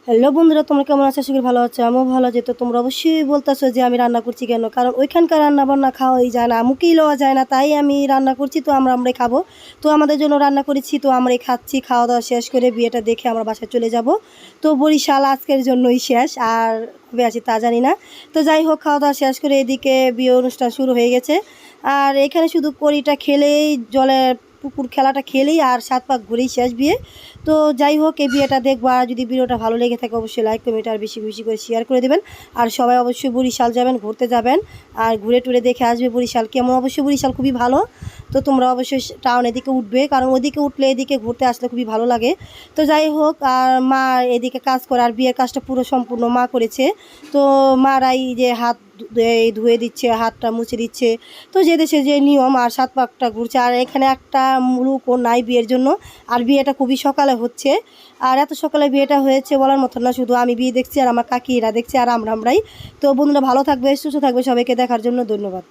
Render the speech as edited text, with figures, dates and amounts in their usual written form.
Hello বন্ধুরা, তোমরা কেমন আছো? আশা করি ভালো আছো। আমিও ভালো আছি। তো তোমরা অবশ্যই বলতেছো যে আমি রান্না করছি কেন, কারণ ওইখানকার রান্না বান্না খাওয়াই যায় না, মুখেই লওয়া যায় না, তাই আমি রান্না করছি। তো আমরাই খাবো, তো আমাদের জন্য রান্না করেছি, তো আমরাই খাচ্ছি। খাওয়া দাওয়া শেষ করে বিয়েটা দেখে আমরা বাসায় চলে যাব। তো বরিশাল আজকের জন্যই শেষ, আর কবে আসি তা জানি না। তো যাই হোক, খাওয়া দাওয়া শেষ করে এদিকে বিয়ে অনুষ্ঠান শুরু হয়ে গেছে। আর এখানে শুধু কড়িটা খেলেই, জলের পুকুর খেলাটা খেলেই আর 7 পাক ঘুরেই শেষ বিয়ে। তো যাই হোক, এই বিয়েটা দেখবো। আর যদি ভিডিওটা ভালো লেগে থাকে অবশ্যই লাইক কমেন্ট আর বেশি বেশি করে শেয়ার করে দেবেন। আর সবাই অবশ্যই বরিশাল যাবেন, ঘুরতে যাবেন, আর ঘুরে টুরে দেখে আসবে বরিশাল কেমন। অবশ্যই বরিশাল খুবই ভালো। তো তোমরা অবশ্যই টাউন এদিকে উঠবে, কারণ ওদিকে উঠলে এদিকে ঘুরতে আসলে খুবই ভালো লাগে। তো যাই হোক, আর মা এদিকে কাজ করে, আর বিয়ের কাজটা পুরো সম্পূর্ণ মা করেছে। তো মারাই যে হাত ধুয়ে দিচ্ছে, হাতটা মুছে দিচ্ছে। তো যে দেশে যে নিয়ম, আর 7 পাকটা ঘুরছে। আর এখানে একটা লোকও নাই বিয়ের জন্য। আর বিয়েটা খুবই সকালে হচ্ছে, আর এত সকালে বিয়েটা হয়েছে বলার মতো না। শুধু আমি বিয়ে দেখছি, আর আমার কাকিরা দেখছি, আর আমরাই। তো বন্ধুরা ভালো থাকবে, সুস্থ থাকবে, সবাইকে দেখার জন্য ধন্যবাদ।